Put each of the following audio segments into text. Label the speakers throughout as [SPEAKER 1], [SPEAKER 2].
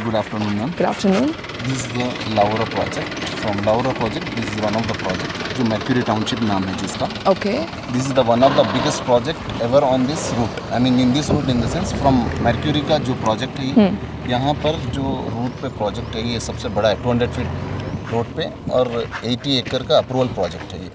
[SPEAKER 1] Good afternoon, ma'am.
[SPEAKER 2] Good afternoon.
[SPEAKER 1] This is the Laura project. From Laura project, this is one of the project जो Mercury Township नाम है जिसका.
[SPEAKER 2] Okay.
[SPEAKER 1] This is the one of the biggest project ever on this route. I mean in this route in the sense from Mercury का जो project है ये यहाँ पर जो route पे project है ये सबसे बड़ा है 200 feet road पे और 80 एकड़ का अप्रूवल project है ये.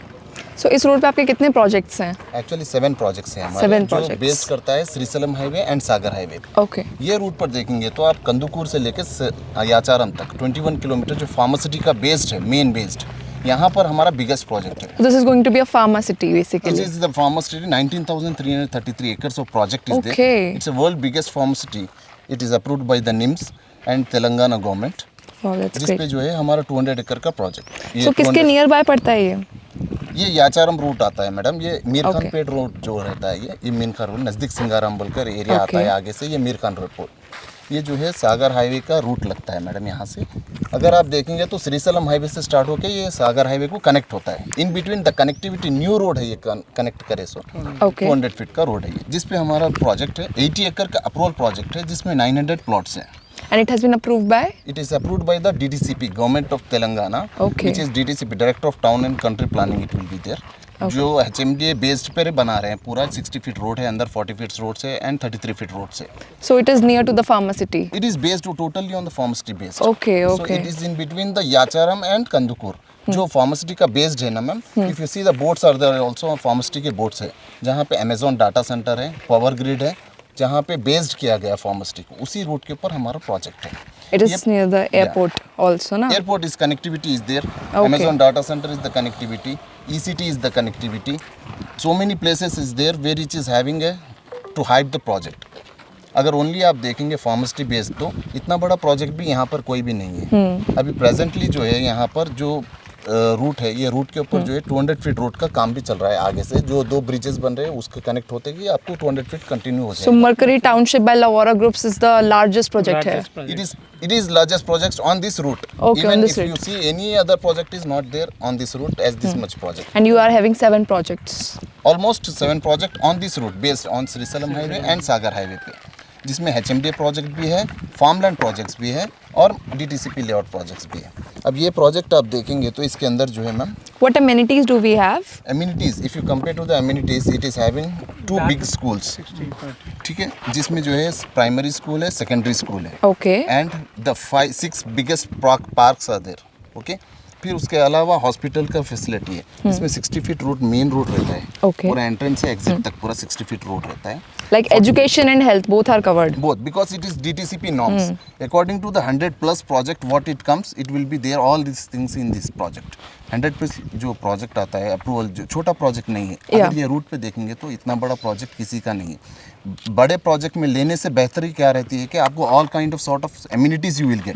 [SPEAKER 2] So इस रोड पे आपके कितने प्रोजेक्ट्स हैं?
[SPEAKER 1] एक्चुअली 7 प्रोजेक्ट्स हैं हमारे
[SPEAKER 2] 7
[SPEAKER 1] जो
[SPEAKER 2] projects.
[SPEAKER 1] बेस करता है Srisailam highway and Sagar highway.
[SPEAKER 2] Okay.
[SPEAKER 1] ये रूट पर देखेंगे तो आप कंदुकूर से लेकर याचारम तक 21 किलोमीटर जो फार्मासिटी का बेस्ड है मेन बेस्ड यहाँ पर हमारा बिगेस्ट प्रोजेक्ट है.
[SPEAKER 2] So this is going to be a pharma city basically.
[SPEAKER 1] This is the pharmacy 19,333 acres of project is there.
[SPEAKER 2] Okay.
[SPEAKER 1] It's a world biggest pharmacy. It is approved by the NIMS and Telangana government.
[SPEAKER 2] Wow, that's
[SPEAKER 1] जिस पे
[SPEAKER 2] great.
[SPEAKER 1] जो है हमारा 200 एकड़ का project.
[SPEAKER 2] So किसके near by पड़ता है ये?
[SPEAKER 1] ये याचारम रूट आता है मैडम. ये मीर खान
[SPEAKER 2] Okay.
[SPEAKER 1] पेट रोड जो रहता है ये मीर खान रोड नज़दीक सिंगाराम बोलकर एरिया आता है आगे से. ये मीर खान रोड ये जो है सागर हाईवे का रूट लगता है मैडम. यहाँ से अगर आप देखेंगे तो श्रीशैलम हाईवे से स्टार्ट होकर ये सागर हाईवे को कनेक्ट होता है. In between the connectivity new road है ये कनेक्ट करे सो.
[SPEAKER 2] Okay.
[SPEAKER 1] 200 फीट का रोड है ये जिसपे हमारा प्रोजेक्ट है 80 एकड़ का अप्रूवल प्रोजेक्ट है जिसमें 900 प्लॉट्स हैं.
[SPEAKER 2] And it has been approved by?
[SPEAKER 1] It is approved by the DTCP, Government of Telangana,
[SPEAKER 2] Okay.
[SPEAKER 1] which is DTCP, Director of Town and Country Planning. It will be there. जो HMDA based पे बना रहे हैं पूरा 60 feet road है अंदर 40 feet road से and 33 feet road से.
[SPEAKER 2] So it is near to the pharma city.
[SPEAKER 1] It is based totally on the pharmacy based.
[SPEAKER 2] Okay, okay.
[SPEAKER 1] So it is in between the Yacharam and Kandukur. जो फार्मासिटी का based है ना ma'am. If you see the bots are there also Pharma City के bots है जहाँ पे Amazon data centre है power grid है जहाँ पे बेस्ड किया गया फार्मासिटी को. उसी रोड के ऊपर हमारा प्रोजेक्ट है.
[SPEAKER 2] It is near the airport also, na?
[SPEAKER 1] Airport is connectivity is there.
[SPEAKER 2] Okay.
[SPEAKER 1] Amazon data center is the connectivity. ECT is the connectivity. So many places is there where it is having a to hype the project. अगर only आप देखेंगे फार्मासिटी based तो इतना बड़ा project भी यहाँ पर कोई भी नहीं है. अभी प्रेजेंटली जो है यहाँ पर जो रूट है ये रूट के ऊपर जो है 200 फीट रोड का काम भी चल रहा है आगे से जो 2 ब्रिजेस बन रहे हैं उसके कनेक्ट होते ही आपको 200 फीट कंटिन्यू हो
[SPEAKER 2] So
[SPEAKER 1] जाएगा.
[SPEAKER 2] Mercury Township by Lavora Groups is the largest project here.
[SPEAKER 1] It is largest projects on this route.
[SPEAKER 2] Okay,
[SPEAKER 1] Even
[SPEAKER 2] on this
[SPEAKER 1] if you
[SPEAKER 2] route.
[SPEAKER 1] see any other project is not there on this route as this much project.
[SPEAKER 2] And you are having 7 projects.
[SPEAKER 1] Almost 7 project on this route based on Srisailam highway and Sagar highway पे जिसमें HMDA project भी है farmland projects भी है और DTCP layout projects भी है. अब ये प्रोजेक्ट आप देखेंगे तो इसके अंदर जो है ma'am
[SPEAKER 2] What amenities do we have?
[SPEAKER 1] amenities if you compare to the amenities it is having 2 big schools. ठीक है जिसमें जो है प्राइमरी स्कूल है सेकेंडरी स्कूल है
[SPEAKER 2] Okay.
[SPEAKER 1] And the 6 biggest parks are there. Okay फिर उसके अलावा हॉस्पिटल का फैसिलिटी है इसमें 60 फीट रोड मेन रोड रहता है.
[SPEAKER 2] Okay.
[SPEAKER 1] पूरा एंट्रेंस से एग्जिट तक पूरा 60 फीट रोड रहता है.
[SPEAKER 2] Like education and health both are covered.
[SPEAKER 1] Both because it is DTCP norms. According to the 100 plus project what it comes it will be there all these things in this project. 100 plus जो project आता है approval जो छोटा project नहीं है.
[SPEAKER 2] Yeah.
[SPEAKER 1] अगर ये root पे देखेंगे तो इतना बड़ा प्रोजेक्ट किसी का नहीं है. बड़े प्रोजेक्ट में लेने से बेहतरी क्या रहती है कि आपको all kind of sort of amenities you will get.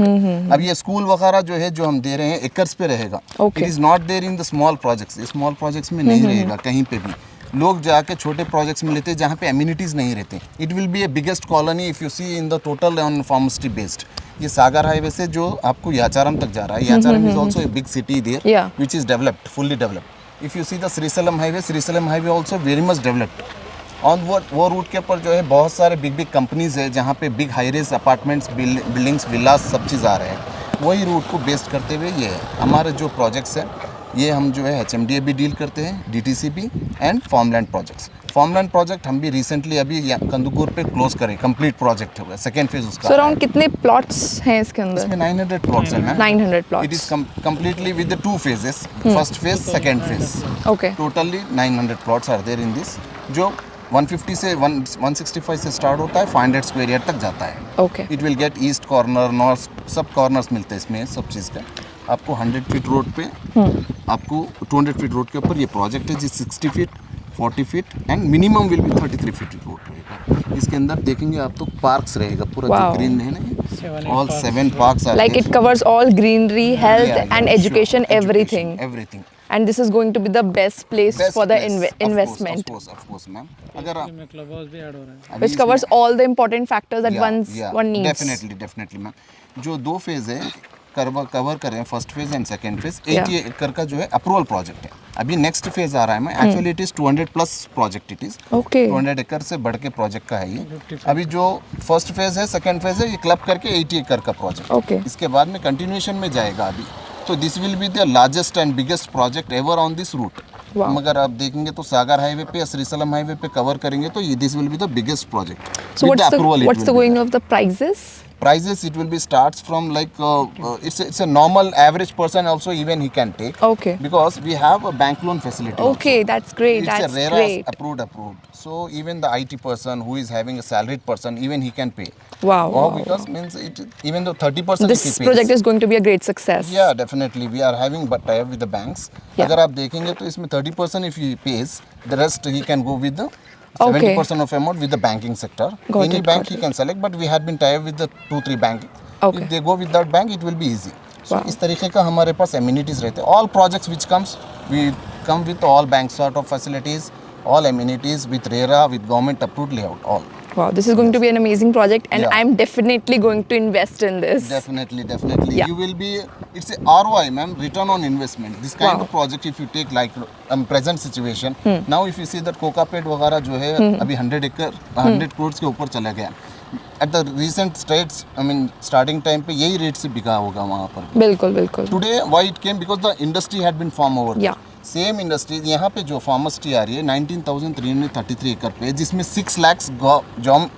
[SPEAKER 1] अब ये स्कूल वगैरह जो है जो हम दे रहे हैं एकर्स पे रहेगा.
[SPEAKER 2] Okay.
[SPEAKER 1] It is not there in the small projects. Small projects में नहीं रहेगा कहीं पे भी. लोग जाके छोटे प्रोजेक्ट्स में लेते हैं जहाँ पे एम्यूनिटीज़ नहीं रहते. It will be a biggest colony if you see in the total on Pharma City based. ये सागर हाईवे से जो आपको याचारम तक जा रहा है Yacharam is also a big city there
[SPEAKER 2] Yeah.
[SPEAKER 1] Which is developed fully developed. If you see the Srisailam highway also very much developed. On वो route के ऊपर जो है बहुत सारे बिग कंपनीज है जहाँ पे बिग हाईरेज अपार्टमेंट्स बिल्डिंग्स विलास सब चीज़ आ रहे हैं. वही रूट को बेस्ड करते हुए ये है हमारे जो प्रोजेक्ट्स हैं ये हम जो है HMDA भी डील करते हैं DTCP and farmland projects. Farmland project हम भी रिसेंटली अभी कंदुकूर पे क्लोज करें कंप्लीट प्रोजेक्ट हो गया सेकेंड फेज उसका.
[SPEAKER 2] So around कितने plots हैं इसके अंदर?
[SPEAKER 1] इसमें 900 प्लॉट्स हैं ma'am.
[SPEAKER 2] 900
[SPEAKER 1] it
[SPEAKER 2] plots.
[SPEAKER 1] Is completely with the 2 phases. First phase second phase
[SPEAKER 2] Okay.
[SPEAKER 1] Totally 900 plots are there in this जो 150 से 165 से स्टार्ट होता है 500 स्क्वायर यार्ड तक जाता है.
[SPEAKER 2] Okay.
[SPEAKER 1] It will get east corner north सब कॉर्नर्स मिलते हैं इसमें सब चीज़ का. आपको 100 फीट रोड पे आपको 200 फीट रोड के ऊपर ये प्रोजेक्ट है जी 60 feet 40 feet and minimum will be 33 feet road रहेगा. इसके अंदर देखेंगे आप तो पार्क्स रहेगा पूरा
[SPEAKER 2] Wow.
[SPEAKER 1] जो ग्रीन है ना all 7 parks are
[SPEAKER 2] Like it covers all greenery, health and education, everything.
[SPEAKER 1] Everything.
[SPEAKER 2] And this is going to be the best place for the investment.
[SPEAKER 1] Of course ma'am. अगर आप
[SPEAKER 3] club house भी add हो रहा है
[SPEAKER 1] अभी
[SPEAKER 2] Which covers all the important factors that
[SPEAKER 1] Yeah,
[SPEAKER 2] one needs.
[SPEAKER 1] Definitely ma'am. जो 2 phase है cover कर रहे हैं first phase and second phase 80 एकड़ का जो है अप्रूवल प्रोजेक्ट है। अभी नेक्स्ट फेज आ रहा है, मैं actually it is 200 plus project, it is
[SPEAKER 2] Okay.
[SPEAKER 1] 200 एकड़ से बढ़ के प्रोजेक्ट का है ये। अभी जो फर्स्ट फेज है, सेकंड फेज है, ये क्लब करके 80 एकड़ का प्रोजेक्ट।
[SPEAKER 2] Okay.
[SPEAKER 1] इसके बाद में कंटिन्यूएशन में जाएगा अभी। तो this will be the largest and biggest project ever on this route.
[SPEAKER 2] Wow.
[SPEAKER 1] मगर आप देखेंगे तो सागर हाईवे पे या श्रीसलम हाईवे पे कवर करेंगे तो ये this will be the biggest project.
[SPEAKER 2] So what's the going of the prices?
[SPEAKER 1] Prices, it will be starts from like it's a normal average person also, even he can take.
[SPEAKER 2] Okay.
[SPEAKER 1] Because we have a bank loan facility.
[SPEAKER 2] Okay, that's great.
[SPEAKER 1] It's
[SPEAKER 2] That's
[SPEAKER 1] a RERA
[SPEAKER 2] great.
[SPEAKER 1] approved. So even the IT person who is having a salaried person, even he can pay.
[SPEAKER 2] Wow.
[SPEAKER 1] Wow,
[SPEAKER 2] wow.
[SPEAKER 1] because means it, even though 30%
[SPEAKER 2] This
[SPEAKER 1] if he pays.
[SPEAKER 2] project is going to be a great success.
[SPEAKER 1] Yeah, definitely. We are having but tie up with the banks.
[SPEAKER 2] Yeah.
[SPEAKER 1] अगर आप देखेंगे तो इसमें 30% if he pays, the rest he can go with the
[SPEAKER 2] Okay.
[SPEAKER 1] 70% of amount with the banking sector.
[SPEAKER 2] Got
[SPEAKER 1] Any
[SPEAKER 2] it,
[SPEAKER 1] bank
[SPEAKER 2] got
[SPEAKER 1] he can select, but we had been tied with the 2-3 bank.
[SPEAKER 2] Okay.
[SPEAKER 1] If they go with that bank, it will be easy. So
[SPEAKER 2] Wow.
[SPEAKER 1] इस तरीके का हमारे पास amenities रहते हैं. All projects which comes, we come with all bank sort of facilities, all amenities with RERA, with government approved layout, all.
[SPEAKER 2] Wow, this is going to be an amazing project, and
[SPEAKER 1] Yeah.
[SPEAKER 2] I'm definitely going to invest in this.
[SPEAKER 1] Definitely.
[SPEAKER 2] Yeah.
[SPEAKER 1] You will be, it's a ROI, ma'am, return on investment. This kind
[SPEAKER 2] Wow.
[SPEAKER 1] of project, if you take like present situation, now if you see that Kokapet वगैरह जो है अभी 100 एकड़ 100 करोड़ के ऊपर चला गया. At the recent states, I mean starting time पे यही रेट से बिका होगा वहाँ पर.
[SPEAKER 2] बिल्कुल बिल्कुल.
[SPEAKER 1] Today why it came, because the industry had been formed over there.
[SPEAKER 2] Yeah.
[SPEAKER 1] Same industry यहाँ पे जो फार्मेसिटी आ रही है 19,333 एकड़ पे, जिसमें 6 लाख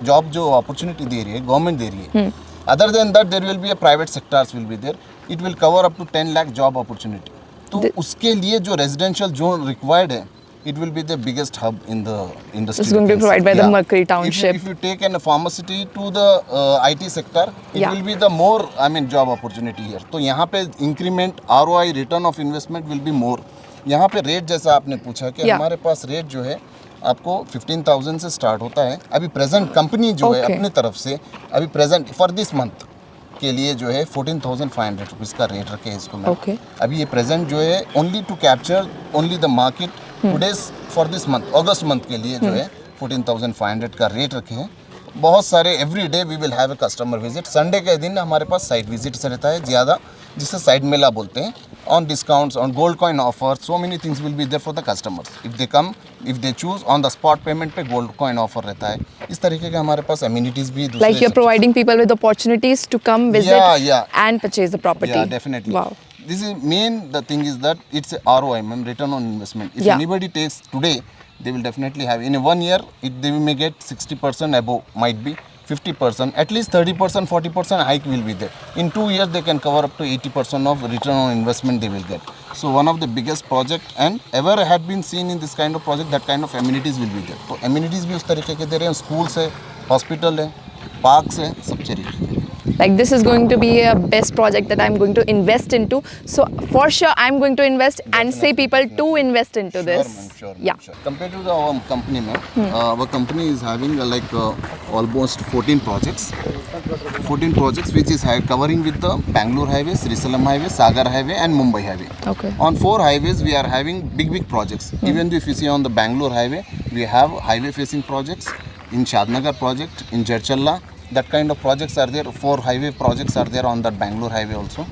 [SPEAKER 1] जॉब जो अपॉर्चुनिटी दे रही है गवर्नमेंट दे रही है. Other than that there will be a private sectors will be there, it will cover up to 10 lakh job opportunity. तो उसके लिए जो रेजिडेंशियल जोन रिक्वायर्ड है, it will be the biggest hub in the industry.
[SPEAKER 2] It's going to be provided by the Mercury Township.
[SPEAKER 1] If you take a pharmacy to the IT sector, it
[SPEAKER 2] Yeah.
[SPEAKER 1] will be the more, I mean, job opportunity here. तो यहाँ पे increment, ROI, return of investment will be more. यहाँ पे rate जैसा आपने पूछा कि
[SPEAKER 2] Yeah.
[SPEAKER 1] हमारे पास रेट जो है आपको 15,000 से स्टार्ट होता है. अभी प्रेजेंट कंपनी जो है
[SPEAKER 2] Okay.
[SPEAKER 1] अपनी तरफ से अभी प्रेजेंट फॉर दिस मंथ के लिए जो है 14,500 रुपीज़ का रेट रखे हैं इसको मैं.
[SPEAKER 2] Okay.
[SPEAKER 1] अभी ये प्रेजेंट जो है only to capture only the market todays for this month, अगस्त मंथ के लिए जो है 14,500 का रेट रखे हैं. बहुत सारे every day we will have a customer visit. Sunday के दिन हमारे पास साइट विजिट्स रहता है ज़्यादा, जिसे साइड मेला बोलते हैं. On discounts, on gold coin offer, so many things will be there for the customers. If they come, if they choose, on the spot payment पे गोल्ड कॉइन ऑफर रहता है. इस तरीके के हमारे पास एम्यूनिटीज भी दूसरे
[SPEAKER 2] Like you're providing people with opportunities to come visit
[SPEAKER 1] Yeah.
[SPEAKER 2] and purchase the property.
[SPEAKER 1] Yeah, definitely.
[SPEAKER 2] Wow.
[SPEAKER 1] This is the thing is that it's a ROI, ma'am, return on investment. If
[SPEAKER 2] Yeah.
[SPEAKER 1] anybody takes today, they will definitely have, in a 1 year, they may get 60% above, might be 50%, at least 30%, 40% hike will be there. In 2 years, they can cover up to 80% of return on investment they will get. So one of the biggest project and ever had been seen in this kind of project, that kind of amenities will be there. तो amenities भी उस तरीके के दे रहे हैं, schools है, hospital है, parks है, सब तरीके.
[SPEAKER 2] Like this is going to be a best project that I'm going to invest into. So for sure I'm going to invest and say people to invest into this.
[SPEAKER 1] Sure,
[SPEAKER 2] Yeah.
[SPEAKER 1] sure. Compared to the company, ma'am, our company is having almost 14 projects. 14 projects which is covering with the Bangalore Highway, Srisalam Highway, Sagar Highway and Mumbai Highway.
[SPEAKER 2] Okay.
[SPEAKER 1] On 4 highways we are having big projects. Even though if you see on the Bangalore Highway, we have highway facing projects in Shadnagar project, in Jarchalla. That kind of projects are there. 4 highway projects are there on that Bangalore Highway also.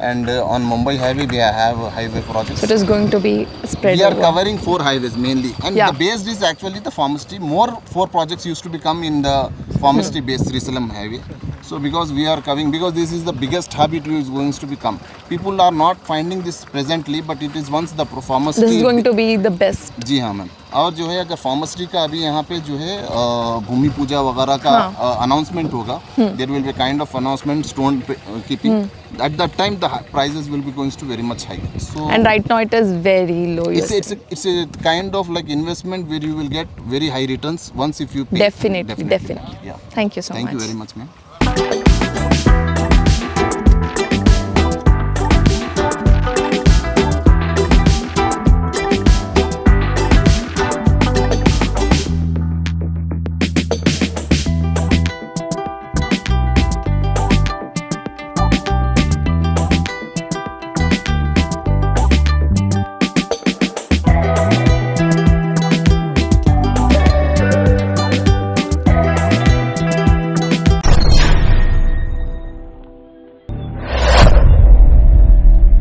[SPEAKER 1] And on Mumbai Highway we have highway projects.
[SPEAKER 2] So it is going to be spread
[SPEAKER 1] We are
[SPEAKER 2] over.
[SPEAKER 1] covering 4 highways mainly, and
[SPEAKER 2] Yeah.
[SPEAKER 1] the base is actually the pharmacy. More 4 projects used to become in the pharmacy based Srisalam Highway. So because we are covering, because this is the biggest hub it is going to become. People are not finding this presently, but it is once the pharmacy.
[SPEAKER 2] This is going to be the best.
[SPEAKER 1] जी हाँ ma'am. और जो है अगर pharmacy का अभी यहाँ पे जो है भूमि पूजा वगैरह का अनाउंसमेंट होगा, there will be kind of announcement stone keeping. At that time the prices will be going to very much high. So
[SPEAKER 2] And right now it is very low.
[SPEAKER 1] it's a kind of like investment where you will get very high returns once if you pay.
[SPEAKER 2] Definitely.
[SPEAKER 1] Yeah.
[SPEAKER 2] Thank you so much.
[SPEAKER 1] Thank you very much, ma'am.